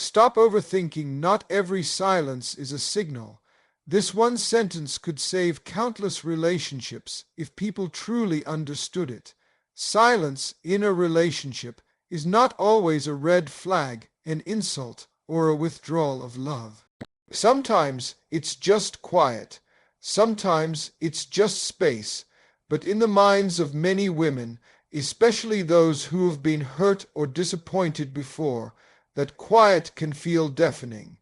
Stop overthinking. Not every silence is a signal. This one sentence could save countless relationships if people truly understood it. Silence in a relationship is not always a red flag, an insult, or a withdrawal of love. Sometimes it's just quiet. Sometimes it's just space. But in the minds of many women, especially those who have been hurt or disappointed before, that quiet can feel deafening.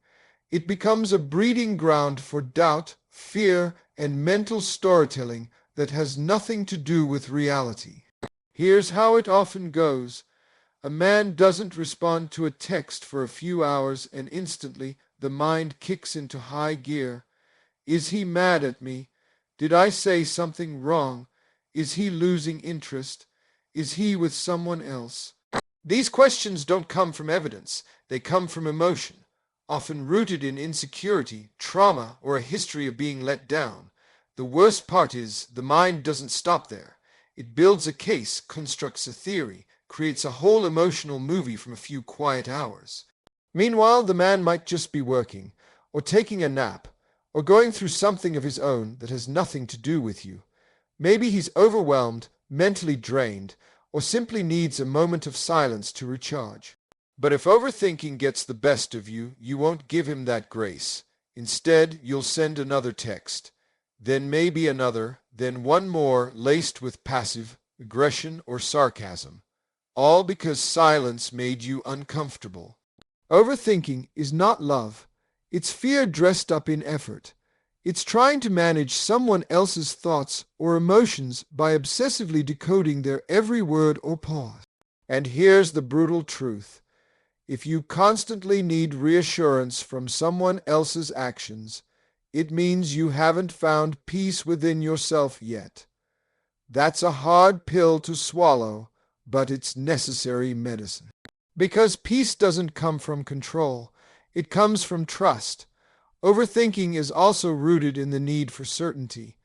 It becomes a breeding ground for doubt, fear, and mental storytelling that has nothing to do with reality. Here's how it often goes. A man doesn't respond to a text for a few hours, and instantly the mind kicks into high gear. Is he mad at me? Did I say something wrong? Is he losing interest? Is he with someone else? These questions don't come from evidence. They come from emotion, often rooted in insecurity, trauma, or a history of being let down. The worst part is the mind doesn't stop there. It builds a case, constructs a theory, creates a whole emotional movie from a few quiet hours. Meanwhile, the man might just be working, or taking a nap, or going through something of his own that has nothing to do with you. Maybe he's overwhelmed, mentally drained, or simply needs a moment of silence to recharge. But if overthinking gets the best of you, you won't give him that grace. Instead, you'll send another text, then maybe another, then one more laced with passive aggression or sarcasm, all because silence made you uncomfortable. Overthinking is not love. It's fear dressed up in effort. It's trying to manage someone else's thoughts or emotions by obsessively decoding their every word or pause. And here's the brutal truth. If you constantly need reassurance from someone else's actions, it means you haven't found peace within yourself yet. That's a hard pill to swallow, but it's necessary medicine. Because peace doesn't come from control. It comes from trust. Overthinking is also rooted in the need for certainty.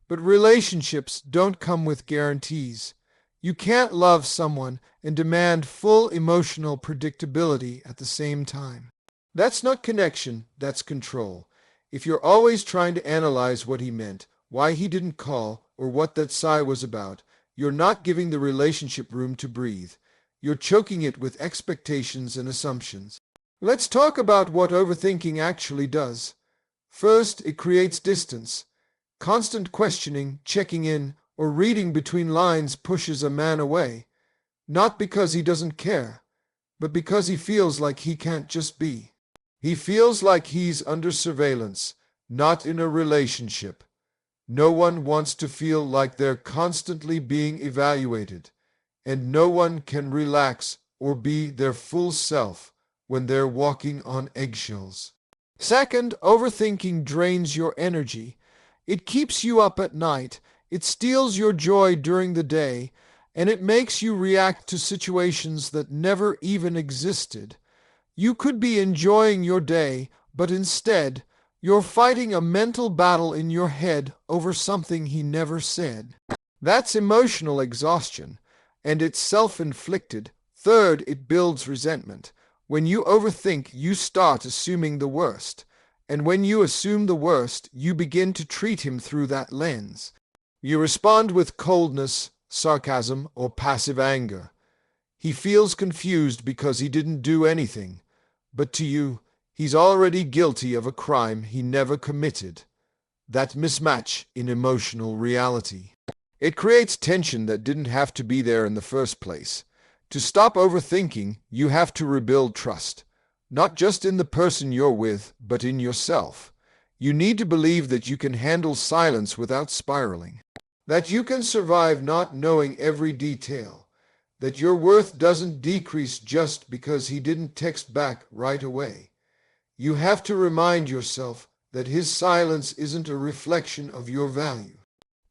But relationships don't come with guarantees. You can't love someone and demand full emotional predictability at the same time. That's not connection, that's control. If you're always trying to analyze what he meant, why he didn't call, or what that sigh was about, you're not giving the relationship room to breathe. You're choking it with expectations and assumptions. Let's talk about what overthinking actually does. First, it creates distance. Constant questioning, checking in, or reading between lines pushes a man away. Not because he doesn't care, but because he feels like he can't just be. He feels like he's under surveillance, not in a relationship. No one wants to feel like they're constantly being evaluated, and no one can relax or be their full self when they're walking on eggshells. Second, overthinking drains your energy. It keeps you up at night, it steals your joy during the day, and it makes you react to situations that never even existed. You could be enjoying your day, but instead, you're fighting a mental battle in your head over something he never said. That's emotional exhaustion, and it's self-inflicted. Third, it builds resentment. When you overthink, you start assuming the worst. And when you assume the worst, you begin to treat him through that lens. You respond with coldness, sarcasm, or passive anger. He feels confused because he didn't do anything. But to you, he's already guilty of a crime he never committed. That mismatch in emotional reality. It creates tension that didn't have to be there in the first place. To stop overthinking, you have to rebuild trust, not just in the person you're with, but in yourself. You need to believe that you can handle silence without spiraling, that you can survive not knowing every detail, that your worth doesn't decrease just because he didn't text back right away. You have to remind yourself that his silence isn't a reflection of your value.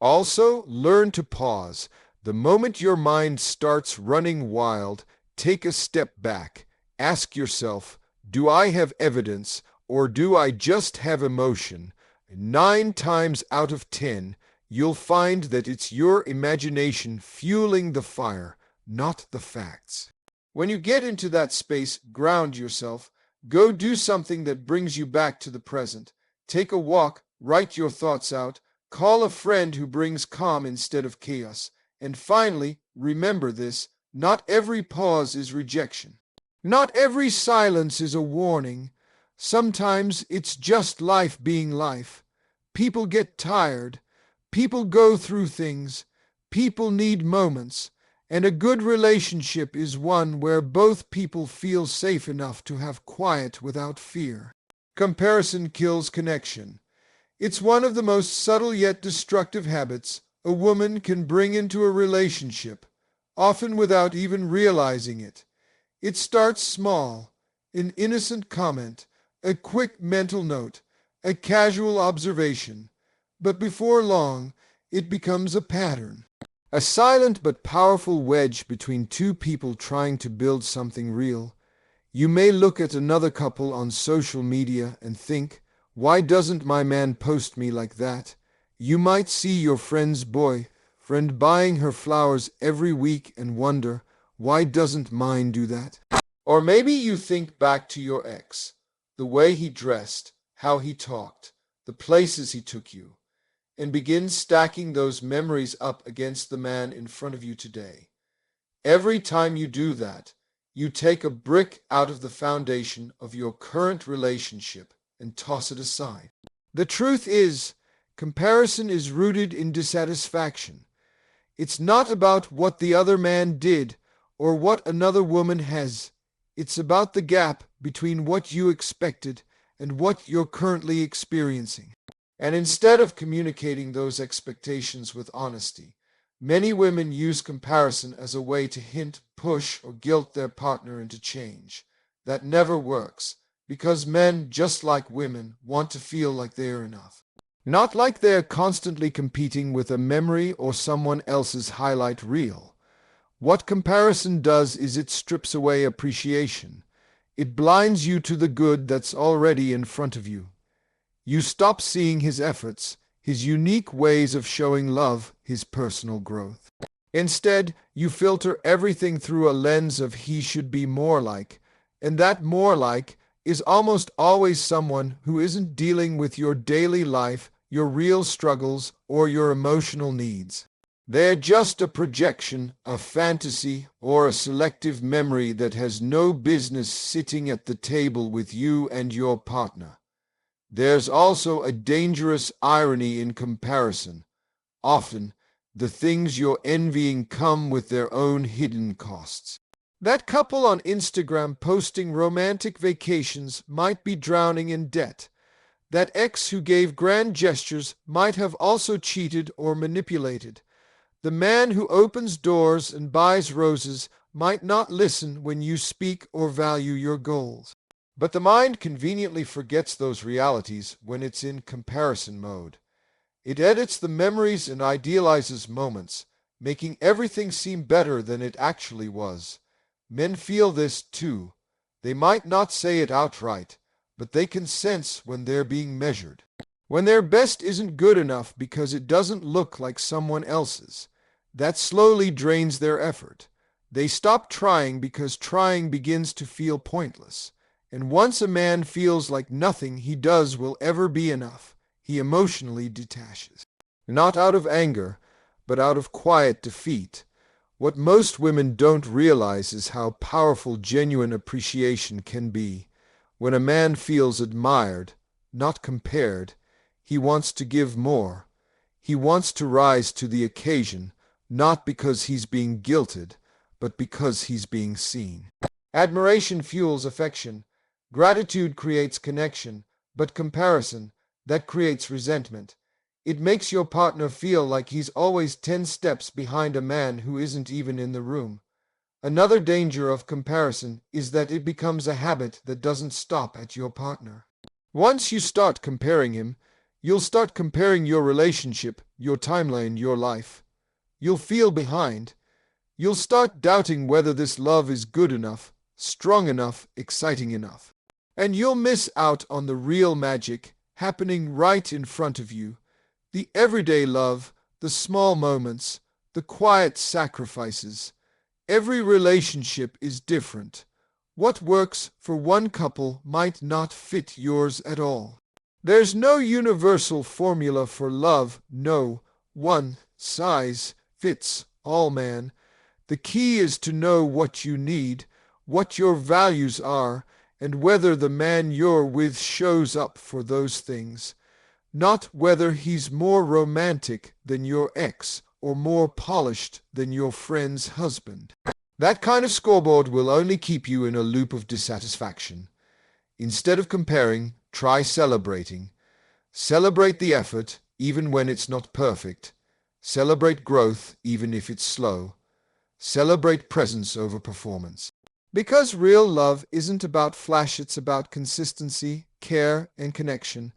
Also, learn to pause. The moment your mind starts running wild, take a step back. Ask yourself, do I have evidence or do I just have emotion? 9 times out of 10, you'll find that it's your imagination fueling the fire, not the facts. When you get into that space, ground yourself. Go do something that brings you back to the present. Take a walk, write your thoughts out, call a friend who brings calm instead of chaos. And finally, remember this: not every pause is rejection. Not every silence is a warning. Sometimes it's just life being life. People get tired. People go through things. People need moments. And a good relationship is one where both people feel safe enough to have quiet without fear. Comparison kills connection. It's one of the most subtle yet destructive habits a woman can bring into a relationship, often without even realizing it. It starts small, an innocent comment, a quick mental note, a casual observation, but before long it becomes a pattern. A silent but powerful wedge between two people trying to build something real. You may look at another couple on social media and think, "Why doesn't my man post me like that?" You might see your friend's boyfriend buying her flowers every week and wonder, "Why doesn't mine do that?" Or maybe you think back to your ex, the way he dressed, how he talked, the places he took you, and begin stacking those memories up against the man in front of you today. Every time you do that, you take a brick out of the foundation of your current relationship and toss it aside. The truth is, comparison is rooted in dissatisfaction. It's not about what the other man did or what another woman has. It's about the gap between what you expected and what you're currently experiencing. And instead of communicating those expectations with honesty, many women use comparison as a way to hint, push, or guilt their partner into change. That never works, because men, just like women, want to feel like they're enough. Not like they're constantly competing with a memory or someone else's highlight reel. What comparison does is it strips away appreciation. It blinds you to the good that's already in front of you. You stop seeing his efforts, his unique ways of showing love, his personal growth. Instead, you filter everything through a lens of he should be more like, and that more like is almost always someone who isn't dealing with your daily life, your real struggles, or your emotional needs. They're just a projection, a fantasy, or a selective memory that has no business sitting at the table with you and your partner. There's also a dangerous irony in comparison. Often, the things you're envying come with their own hidden costs. That couple on Instagram posting romantic vacations might be drowning in debt. That ex who gave grand gestures might have also cheated or manipulated. The man who opens doors and buys roses might not listen when you speak or value your goals. But the mind conveniently forgets those realities when it's in comparison mode. It edits the memories and idealizes moments, making everything seem better than it actually was. Men feel this too. They might not say it outright, but they can sense when they're being measured. When their best isn't good enough because it doesn't look like someone else's, that slowly drains their effort. They stop trying because trying begins to feel pointless. And once a man feels like nothing he does will ever be enough, he emotionally detaches. Not out of anger, but out of quiet defeat. What most women don't realize is how powerful genuine appreciation can be. When a man feels admired, not compared, he wants to give more. He wants to rise to the occasion, not because he's being guilted, but because he's being seen. Admiration fuels affection. Gratitude creates connection, but comparison, that creates resentment. It makes your partner feel like he's always 10 steps behind a man who isn't even in the room. Another danger of comparison is that it becomes a habit that doesn't stop at your partner. Once you start comparing him, you'll start comparing your relationship, your timeline, your life. You'll feel behind. You'll start doubting whether this love is good enough, strong enough, exciting enough. And you'll miss out on the real magic happening right in front of you. The everyday love, the small moments, the quiet sacrifices. Every relationship is different. What works for one couple might not fit yours at all. There's no universal formula for love, no one size fits all, man. The key is to know what you need, what your values are, and whether the man you're with shows up for those things. Not whether he's more romantic than your ex or more polished than your friend's husband. That kind of scoreboard will only keep you in a loop of dissatisfaction. Instead of comparing, try celebrating. Celebrate the effort, even when it's not perfect. Celebrate growth, even if it's slow. Celebrate presence over performance. Because real love isn't about flash, it's about consistency, care, and connection.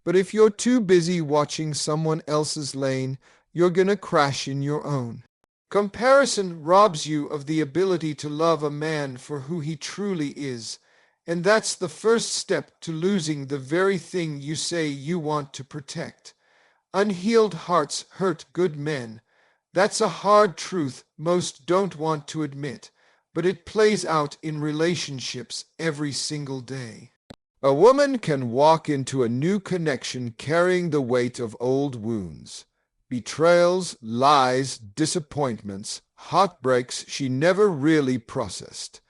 But if you're too busy watching someone else's lane, you're gonna crash in your own. Comparison robs you of the ability to love a man for who he truly is, and that's the first step to losing the very thing you say you want to protect. Unhealed hearts hurt good men. That's a hard truth most don't want to admit, but it plays out in relationships every single day. A woman can walk into a new connection carrying the weight of old wounds. Betrayals, lies, disappointments, heartbreaks she never really processed.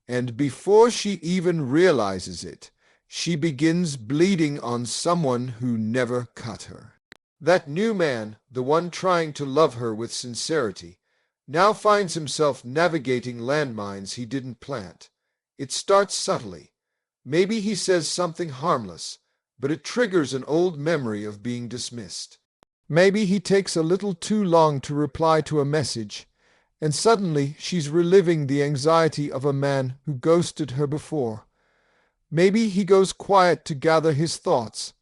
And before she even realizes it, she begins bleeding on someone who never cut her. That new man, the one trying to love her with sincerity, now finds himself navigating landmines he didn't plant. It starts subtly. Maybe he says something harmless, but it triggers an old memory of being dismissed. Maybe he takes a little too long to reply to a message, and suddenly she's reliving the anxiety of a man who ghosted her before. Maybe he goes quiet to gather his thoughts,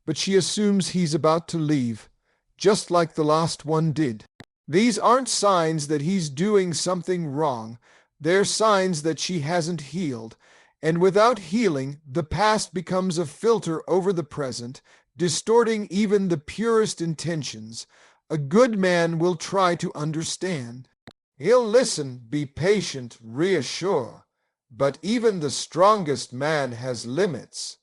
but she assumes he's about to leave, just like the last one did. These aren't signs that he's doing something wrong. They're signs that she hasn't healed, and without healing, the past becomes a filter over the present, distorting even the purest intentions. A good man will try to understand. He'll listen, be patient, reassure. But even the strongest man has limits.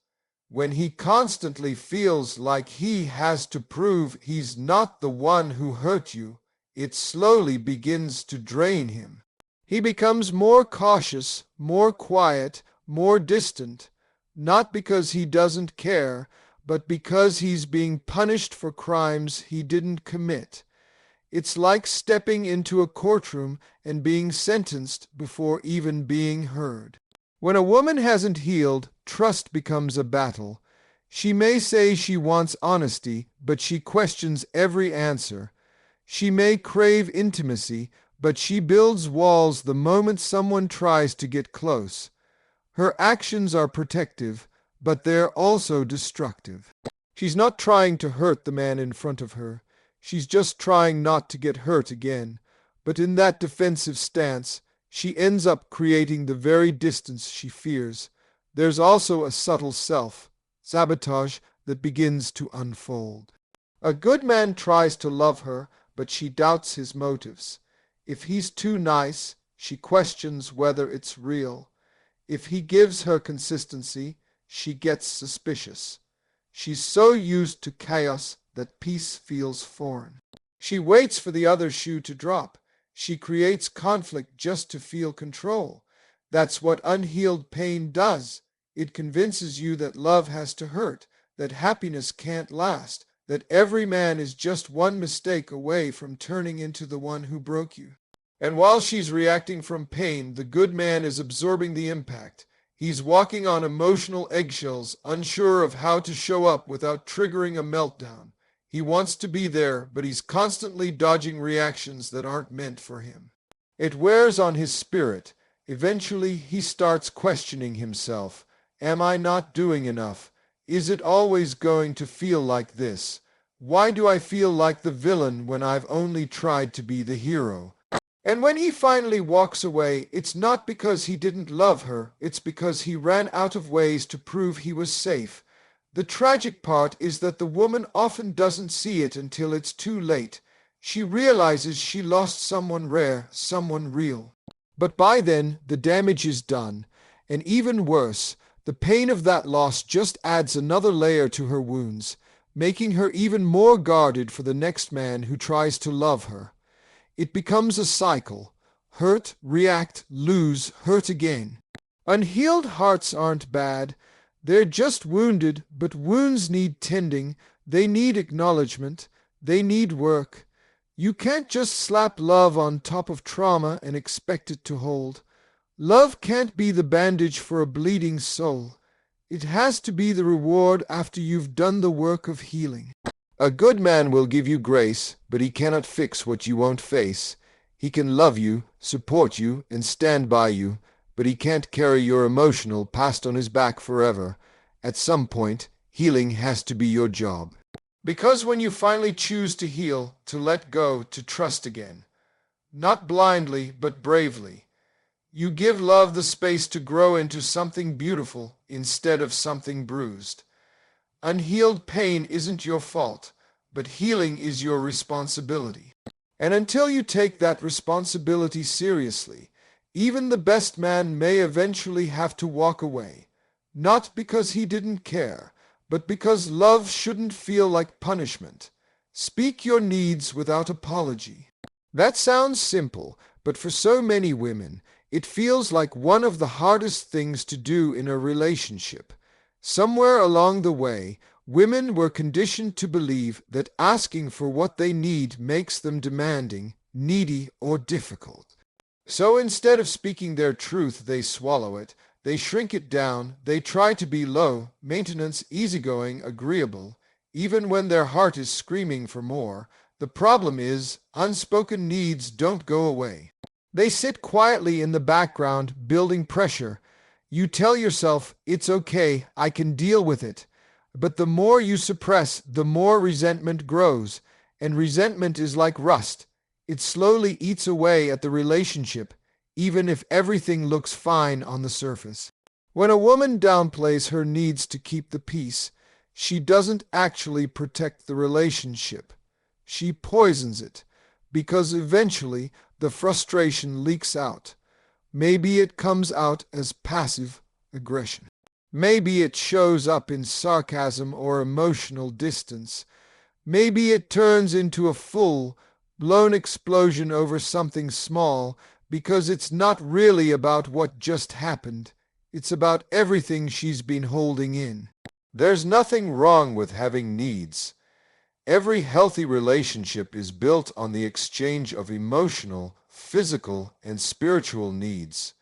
When he constantly feels like he has to prove he's not the one who hurt you, it slowly begins to drain him. He becomes more cautious, more quiet, more distant, not because he doesn't care, but because he's being punished for crimes he didn't commit. It's like stepping into a courtroom and being sentenced before even being heard. When a woman hasn't healed, trust becomes a battle. She may say she wants honesty, but she questions every answer. She may crave intimacy, but she builds walls the moment someone tries to get close. Her actions are protective, but they're also destructive. She's not trying to hurt the man in front of her. She's just trying not to get hurt again. But in that defensive stance, she ends up creating the very distance she fears. There's also a subtle self-sabotage that begins to unfold. A good man tries to love her, but she doubts his motives. If he's too nice, she questions whether it's real. If he gives her consistency, she gets suspicious. She's so used to chaos that peace feels foreign. She waits for the other shoe to drop. She creates conflict just to feel control. That's what unhealed pain does. It convinces you that love has to hurt, that happiness can't last, that every man is just one mistake away from turning into the one who broke you. And while she's reacting from pain, the good man is absorbing the impact. He's walking on emotional eggshells, unsure of how to show up without triggering a meltdown. He wants to be there, but he's constantly dodging reactions that aren't meant for him. It wears on his spirit. Eventually, he starts questioning himself. Am I not doing enough? Is it always going to feel like this? Why do I feel like the villain when I've only tried to be the hero? And when he finally walks away, it's not because he didn't love her, it's because he ran out of ways to prove he was safe. The tragic part is that the woman often doesn't see it until it's too late. She realizes she lost someone rare, someone real. But by then, the damage is done, And even worse, the pain of that loss just adds another layer to her wounds, making her even more guarded for the next man who tries to love her. It becomes a cycle. Hurt, react, lose, hurt again. Unhealed hearts aren't bad. They're just wounded, but wounds need tending. They need acknowledgement. They need work. You can't just slap love on top of trauma and expect it to hold. Love can't be the bandage for a bleeding soul. It has to be the reward after you've done the work of healing. A good man will give you grace, but he cannot fix what you won't face. He can love you, support you, and stand by you, but he can't carry your emotional past on his back forever. At some point, healing has to be your job. Because when you finally choose to heal, to let go, to trust again, not blindly but bravely, you give love the space to grow into something beautiful instead of something bruised. Unhealed pain isn't your fault, but healing is your responsibility. And until you take that responsibility seriously, even the best man may eventually have to walk away, not because he didn't care, but because love shouldn't feel like punishment. Speak your needs without apology. That sounds simple, but for so many women, it feels like one of the hardest things to do in a relationship. Somewhere along the way, women were conditioned to believe that asking for what they need makes them demanding, needy, or difficult. So instead of speaking their truth, they swallow it. They shrink it down. They try to be low, maintenance, easygoing, agreeable, even when their heart is screaming for more. The problem is, unspoken needs don't go away. They sit quietly in the background, building pressure. You tell yourself, it's okay, I can deal with it. But the more you suppress, the more resentment grows. And resentment is like rust. It slowly eats away at the relationship, even if everything looks fine on the surface. When a woman downplays her needs to keep the peace, she doesn't actually protect the relationship. She poisons it, because eventually the frustration leaks out. Maybe it comes out as passive aggression. Maybe it shows up in sarcasm or emotional distance. Maybe it turns into a full-blown explosion over something small, because it's not really about what just happened. It's about everything she's been holding in. There's nothing wrong with having needs. Every healthy relationship is built on the exchange of emotional, physical, and spiritual needs.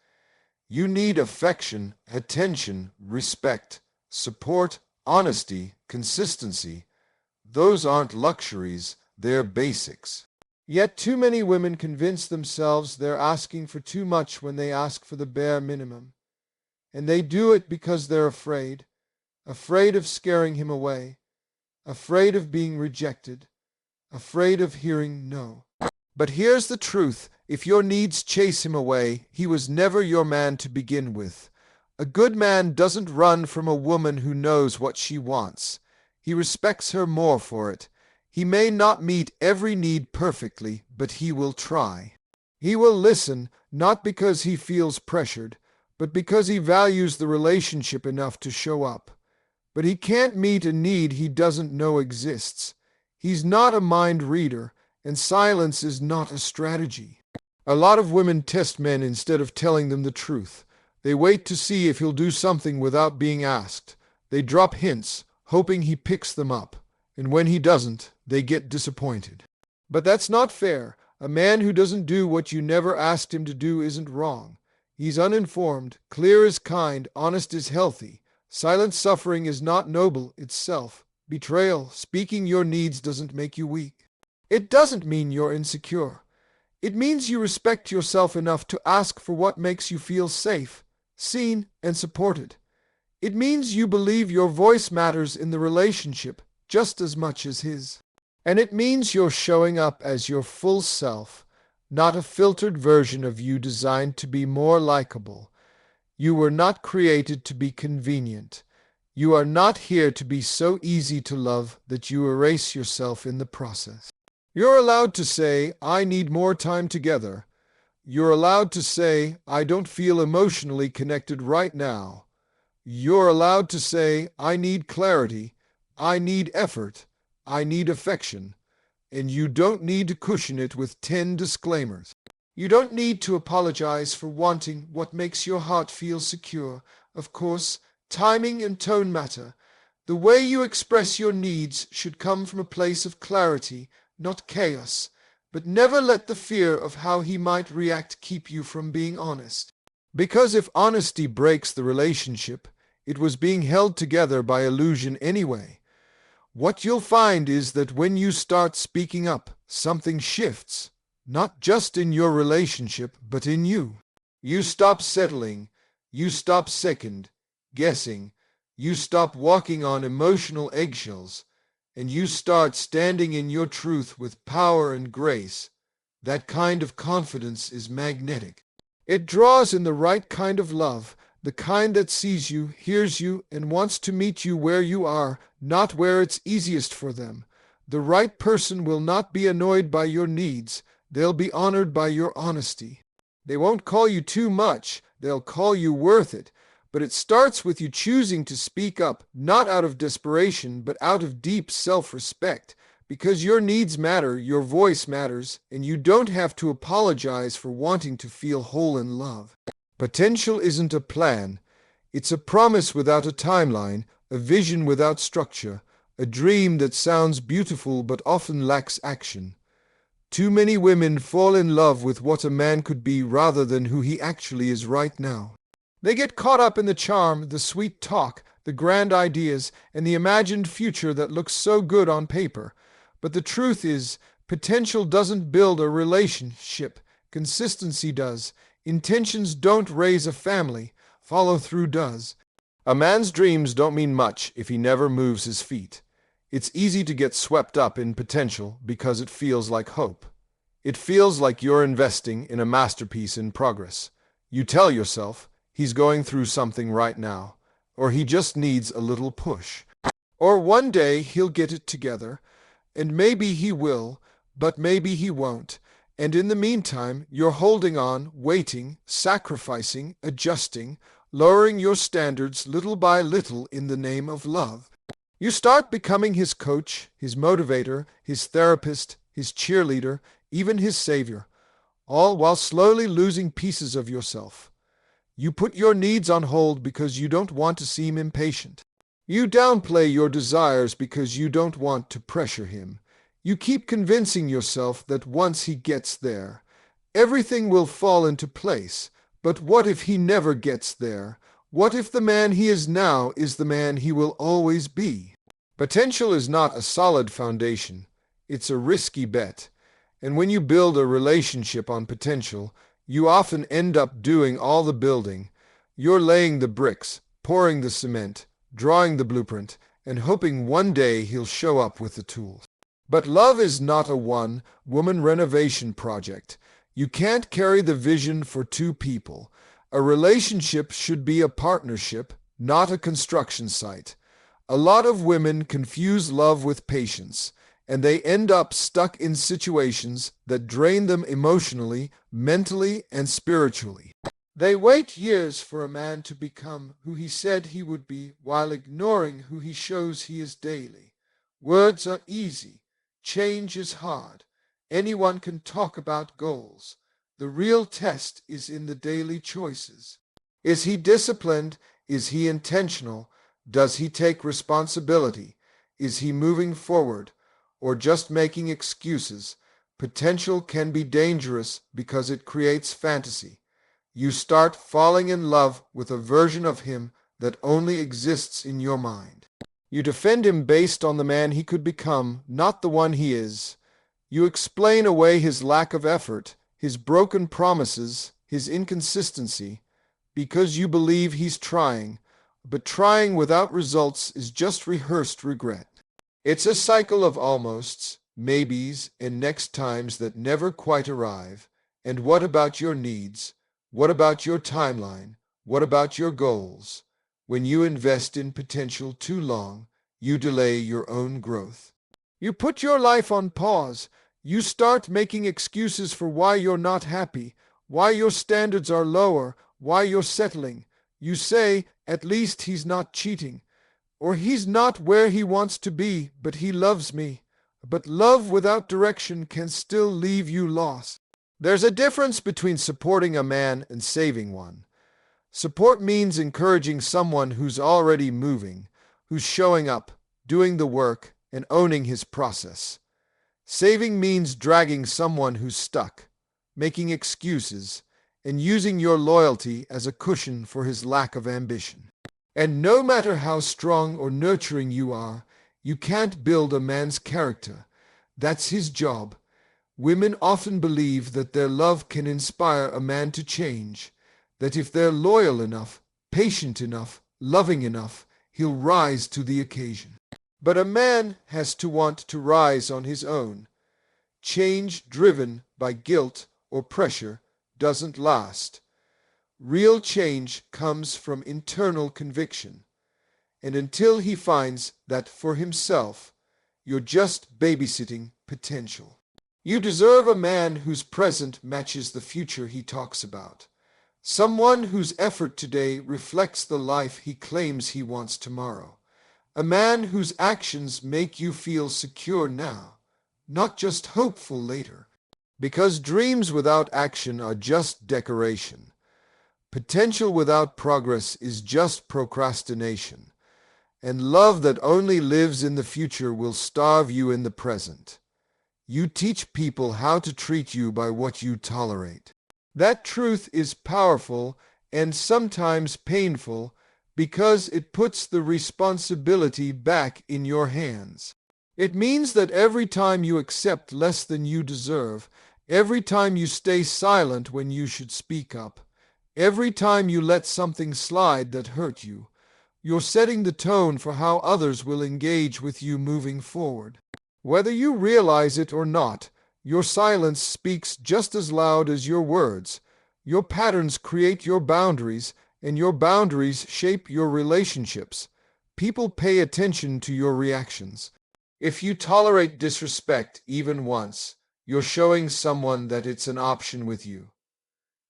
You need affection, attention, respect, support, honesty, consistency. Those aren't luxuries, they're basics. Yet too many women convince themselves they're asking for too much when they ask for the bare minimum. And they do it because they're afraid of scaring him away, afraid of being rejected, afraid of hearing no. But here's the truth. If your needs chase him away, he was never your man to begin with. A good man doesn't run from a woman who knows what she wants. He respects her more for it. He may not meet every need perfectly, but he will try. He will listen, not because he feels pressured, but because he values the relationship enough to show up. But he can't meet a need he doesn't know exists. He's not a mind reader, and silence is not a strategy. A lot of women test men instead of telling them the truth. They wait to see if he'll do something without being asked. They drop hints, hoping he picks them up. And when he doesn't, they get disappointed. But that's not fair. A man who doesn't do what you never asked him to do isn't wrong. He's uninformed, clear is kind, honest is healthy. Silent suffering is not noble itself. Betrayal, speaking your needs doesn't make you weak. It doesn't mean you're insecure. It means you respect yourself enough to ask for what makes you feel safe, seen, and supported. It means you believe your voice matters in the relationship just as much as his. And it means you're showing up as your full self, not a filtered version of you designed to be more likable. You were not created to be convenient. You are not here to be so easy to love that you erase yourself in the process. You're allowed to say, I need more time together. You're allowed to say, I don't feel emotionally connected right now. You're allowed to say, I need clarity, I need effort, I need affection, and you don't need to cushion it with 10 disclaimers. You don't need to apologize for wanting what makes your heart feel secure. Of course, timing and tone matter. The way you express your needs should come from a place of clarity, not chaos. But never let the fear of how he might react keep you from being honest. Because if honesty breaks the relationship, it was being held together by illusion anyway. What you'll find is that when you start speaking up, something shifts, not just in your relationship, but in you. You stop settling, you stop second guessing, you stop walking on emotional eggshells, and you start standing in your truth with power and grace. That kind of confidence is magnetic. It draws in the right kind of love, the kind that sees you, hears you, and wants to meet you where you are, not where it's easiest for them. The right person will not be annoyed by your needs. They'll be honored by your honesty. They won't call you too much. They'll call you worth it. But it starts with you choosing to speak up, not out of desperation, but out of deep self-respect. Because your needs matter, your voice matters, and you don't have to apologize for wanting to feel whole in love. Potential isn't a plan. It's a promise without a timeline, a vision without structure, a dream that sounds beautiful but often lacks action. Too many women fall in love with what a man could be rather than who he actually is right now. They get caught up in the charm, the sweet talk, the grand ideas, and the imagined future that looks so good on paper. But the truth is, potential doesn't build a relationship. Consistency does. Intentions don't raise a family. Follow-through does. A man's dreams don't mean much if he never moves his feet. It's easy to get swept up in potential because it feels like hope. It feels like you're investing in a masterpiece in progress. You tell yourself, he's going through something right now, or he just needs a little push. Or one day he'll get it together, and maybe he will, but maybe he won't. And in the meantime, you're holding on, waiting, sacrificing, adjusting, lowering your standards little by little in the name of love. You start becoming his coach, his motivator, his therapist, his cheerleader, even his savior, all while slowly losing pieces of yourself. You put your needs on hold because you don't want to seem impatient. You downplay your desires because you don't want to pressure him. You keep convincing yourself that once he gets there, everything will fall into place. But what if he never gets there? What if the man he is now is the man he will always be? Potential is not a solid foundation. It's a risky bet. And when you build a relationship on potential, you often end up doing all the building. You're laying the bricks, pouring the cement, drawing the blueprint, and hoping one day he'll show up with the tools. But love is not a one-woman renovation project. You can't carry the vision for two people. A relationship should be a partnership, not a construction site. A lot of women confuse love with patience, and they end up stuck in situations that drain them emotionally, mentally, and spiritually. They wait years for a man to become who he said he would be while ignoring who he shows he is daily. Words are easy. Change is hard. Anyone can talk about goals. The real test is in the daily choices. Is he disciplined? Is he intentional? Does he take responsibility? Is he moving forward? Or just making excuses? Potential can be dangerous because it creates fantasy. You start falling in love with a version of him that only exists in your mind. You defend him based on the man he could become, not the one he is. You explain away his lack of effort, his broken promises, his inconsistency, because you believe he's trying, but trying without results is just rehearsed regret. It's a cycle of almosts, maybes, and next times that never quite arrive. And what about your needs? What about your timeline? What about your goals? When you invest in potential too long, you delay your own growth. You put your life on pause. You start making excuses for why you're not happy, why your standards are lower, why you're settling. You say, at least he's not cheating, or he's not where he wants to be, but he loves me. But love without direction can still leave you lost. There's a difference between supporting a man and saving one. Support means encouraging someone who's already moving, who's showing up, doing the work, and owning his process. Saving means dragging someone who's stuck, making excuses, and using your loyalty as a cushion for his lack of ambition. And no matter how strong or nurturing you are, you can't build a man's character. That's his job. Women often believe that their love can inspire a man to change, that if they're loyal enough, patient enough, loving enough, he'll rise to the occasion. But a man has to want to rise on his own. Change driven by guilt or pressure doesn't last. Real change comes from internal conviction. And until he finds that for himself, you're just babysitting potential. You deserve a man whose present matches the future he talks about. Someone whose effort today reflects the life he claims he wants tomorrow. A man whose actions make you feel secure now, not just hopeful later. Because dreams without action are just decoration. Potential without progress is just procrastination. And love that only lives in the future will starve you in the present. You teach people how to treat you by what you tolerate. That truth is powerful and sometimes painful because it puts the responsibility back in your hands. It means that every time you accept less than you deserve, every time you stay silent when you should speak up, every time you let something slide that hurt you, you're setting the tone for how others will engage with you moving forward. Whether you realize it or not, your silence speaks just as loud as your words. Your patterns create your boundaries, and your boundaries shape your relationships. People pay attention to your reactions. If you tolerate disrespect even once, you're showing someone that it's an option with you.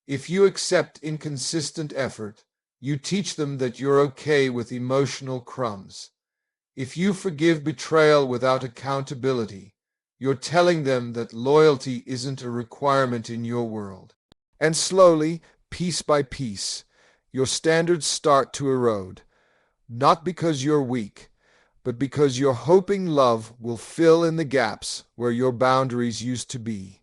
If you accept inconsistent effort, you teach them that you're okay with emotional crumbs. If you forgive betrayal without accountability, you're telling them that loyalty isn't a requirement in your world. And slowly, piece by piece, your standards start to erode. Not because you're weak, but because you're hoping love will fill in the gaps where your boundaries used to be.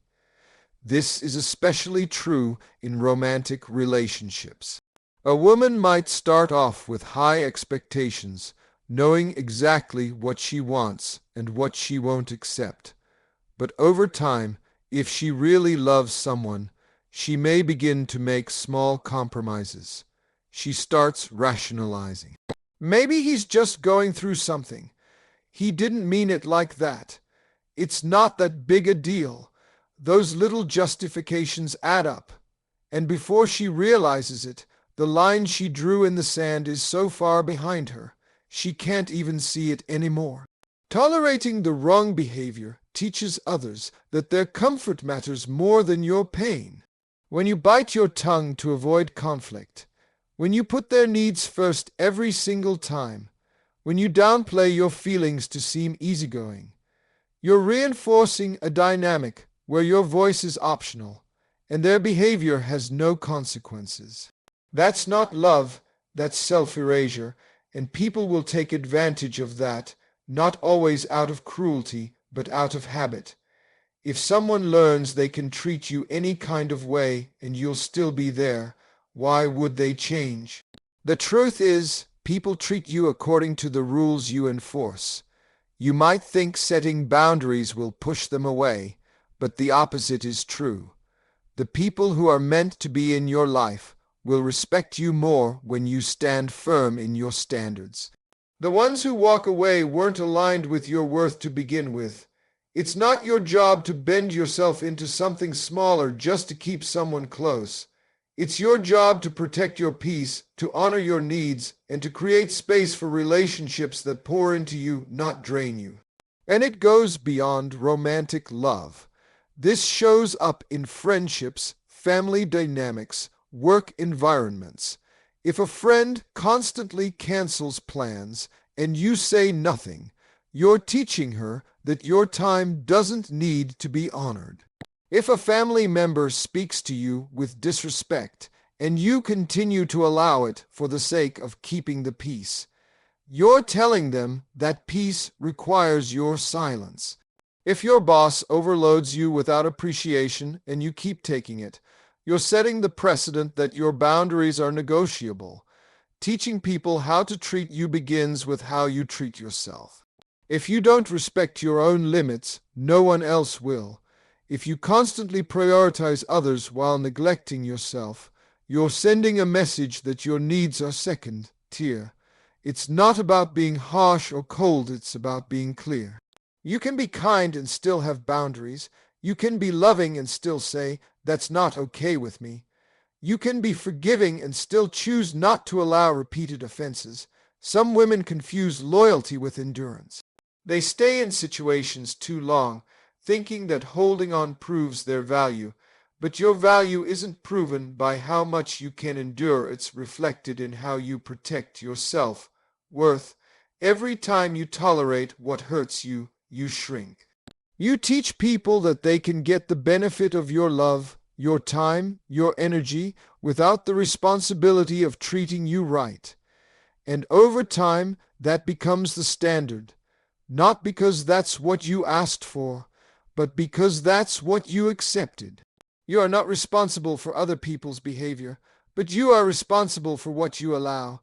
This is especially true in romantic relationships. A woman might start off with high expectations, knowing exactly what she wants and what she won't accept. But over time, if she really loves someone, she may begin to make small compromises. She starts rationalizing. Maybe he's just going through something. He didn't mean it like that. It's not that big a deal. Those little justifications add up. And before she realizes it, the line she drew in the sand is so far behind her, she can't even see it anymore. Tolerating the wrong behavior teaches others that their comfort matters more than your pain. When you bite your tongue to avoid conflict, when you put their needs first every single time, when you downplay your feelings to seem easygoing, you're reinforcing a dynamic where your voice is optional and their behavior has no consequences. That's not love, that's self-erasure, and people will take advantage of that, not always out of cruelty, but out of habit. If someone learns they can treat you any kind of way and you'll still be there, why would they change? The truth is, people treat you according to the rules you enforce. You might think setting boundaries will push them away, but the opposite is true. The people who are meant to be in your life will respect you more when you stand firm in your standards. The ones who walk away weren't aligned with your worth to begin with. It's not your job to bend yourself into something smaller just to keep someone close. It's your job to protect your peace, to honor your needs, and to create space for relationships that pour into you, not drain you. And it goes beyond romantic love. This shows up in friendships, family dynamics, work environments. If a friend constantly cancels plans and you say nothing, you're teaching her that your time doesn't need to be honored. If a family member speaks to you with disrespect and you continue to allow it for the sake of keeping the peace, you're telling them that peace requires your silence. If your boss overloads you without appreciation and you keep taking it, you're setting the precedent that your boundaries are negotiable. Teaching people how to treat you begins with how you treat yourself. If you don't respect your own limits, no one else will. If you constantly prioritize others while neglecting yourself, you're sending a message that your needs are second tier. It's not about being harsh or cold, it's about being clear. You can be kind and still have boundaries. You can be loving and still say, "That's not okay with me." You can be forgiving and still choose not to allow repeated offenses. Some women confuse loyalty with endurance. They stay in situations too long, thinking that holding on proves their value. But your value isn't proven by how much you can endure. It's reflected in how you protect your self-worth. Every time you tolerate what hurts you, you shrink. You teach people that they can get the benefit of your love, your time, your energy, without the responsibility of treating you right. And over time, that becomes the standard. Not because that's what you asked for, but because that's what you accepted. You are not responsible for other people's behavior, but you are responsible for what you allow.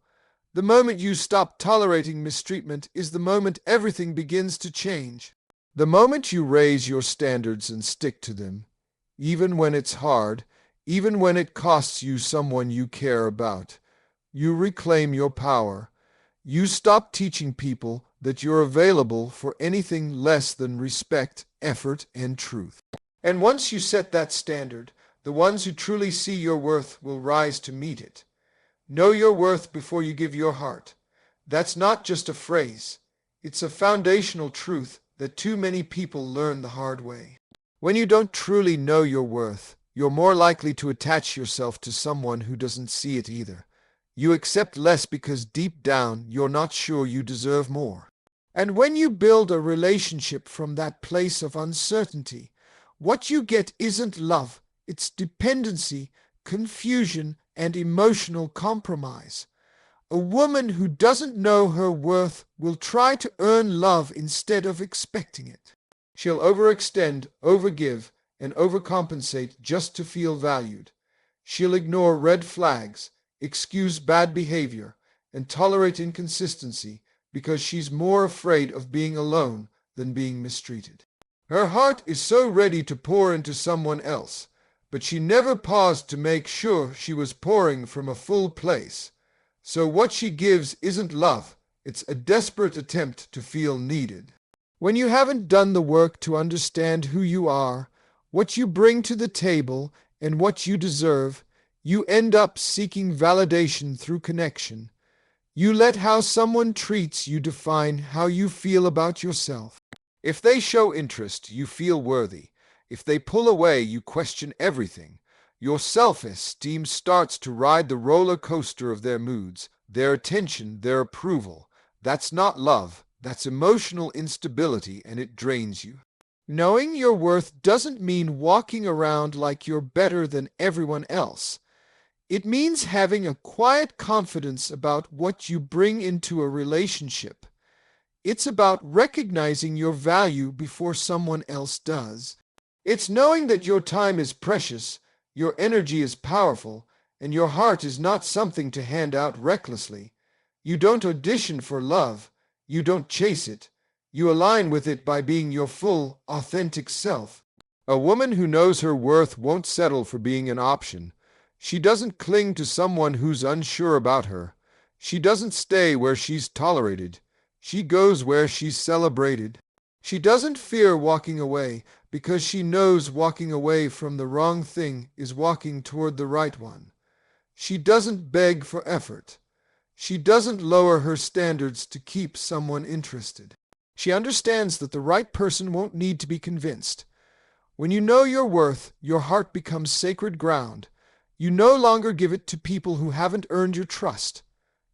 The moment you stop tolerating mistreatment is the moment everything begins to change. The moment you raise your standards and stick to them, even when it's hard, even when it costs you someone you care about, you reclaim your power. You stop teaching people that you're available for anything less than respect, effort, and truth. And once you set that standard, the ones who truly see your worth will rise to meet it. Know your worth before you give your heart. That's not just a phrase. It's a foundational truth that too many people learn the hard way. When you don't truly know your worth, you're more likely to attach yourself to someone who doesn't see it either. You accept less because deep down you're not sure you deserve more. And when you build a relationship from that place of uncertainty, what you get isn't love, it's dependency, confusion, and emotional compromise. A woman who doesn't know her worth will try to earn love instead of expecting it. She'll overextend, overgive, and overcompensate just to feel valued. She'll ignore red flags, excuse bad behavior, and tolerate inconsistency because she's more afraid of being alone than being mistreated. Her heart is so ready to pour into someone else, but she never paused to make sure she was pouring from a full place. So what she gives isn't love, it's a desperate attempt to feel needed. When you haven't done the work to understand who you are, what you bring to the table, and what you deserve, you end up seeking validation through connection. You let how someone treats you define how you feel about yourself. If they show interest, you feel worthy. If they pull away, you question everything. Your self-esteem starts to ride the roller coaster of their moods, their attention, their approval. That's not love. That's emotional instability, and it drains you. Knowing your worth doesn't mean walking around like you're better than everyone else. It means having a quiet confidence about what you bring into a relationship. It's about recognizing your value before someone else does. It's knowing that your time is precious, your energy is powerful, and your heart is not something to hand out recklessly. You don't audition for love. You don't chase it. You align with it by being your full, authentic self. A woman who knows her worth won't settle for being an option. She doesn't cling to someone who's unsure about her. She doesn't stay where she's tolerated. She goes where she's celebrated. She doesn't fear walking away because she knows walking away from the wrong thing is walking toward the right one. She doesn't beg for effort. She doesn't lower her standards to keep someone interested. She understands that the right person won't need to be convinced. When you know your worth, your heart becomes sacred ground. You no longer give it to people who haven't earned your trust.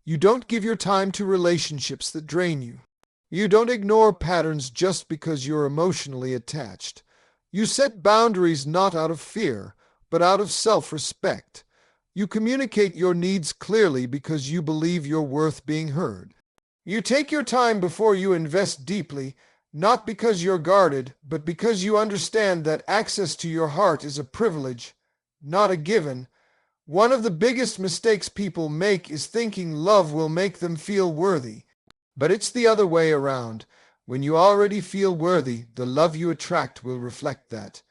You don't give your time to relationships that drain you. You don't ignore patterns just because you're emotionally attached. You set boundaries not out of fear, but out of self-respect. You communicate your needs clearly because you believe you're worth being heard. You take your time before you invest deeply, not because you're guarded, but because you understand that access to your heart is a privilege, not a given. One of the biggest mistakes people make is thinking love will make them feel worthy. But it's the other way around. When you already feel worthy, the love you attract will reflect that.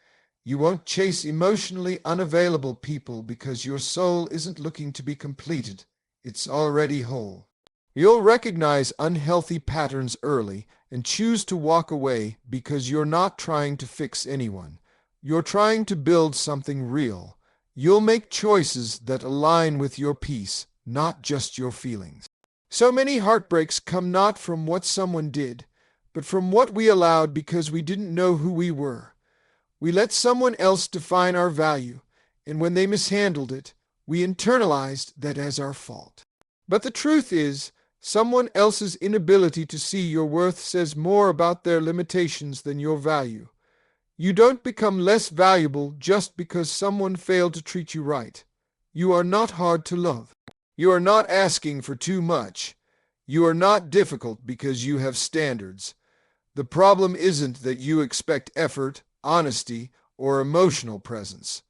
You won't chase emotionally unavailable people because your soul isn't looking to be completed. It's already whole. You'll recognize unhealthy patterns early and choose to walk away because you're not trying to fix anyone. You're trying to build something real. You'll make choices that align with your peace, not just your feelings. So many heartbreaks come not from what someone did, but from what we allowed because we didn't know who we were. We let someone else define our value, and when they mishandled it, we internalized that as our fault. But the truth is, someone else's inability to see your worth says more about their limitations than your value. You don't become less valuable just because someone failed to treat you right. You are not hard to love. You are not asking for too much. You are not difficult because you have standards. The problem isn't that you expect effort, honesty, or emotional presence.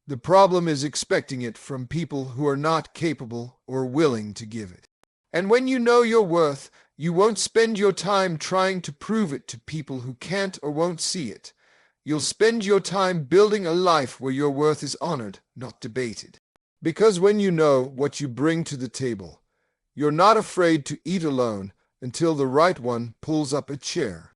The problem is expecting it from people who are not capable or willing to give it. And when you know your worth, you won't spend your time trying to prove it to people who can't or won't see it. You'll spend your time building a life where your worth is honored, not debated. Because when you know what you bring to the table, you're not afraid to eat alone until the right one pulls up a chair.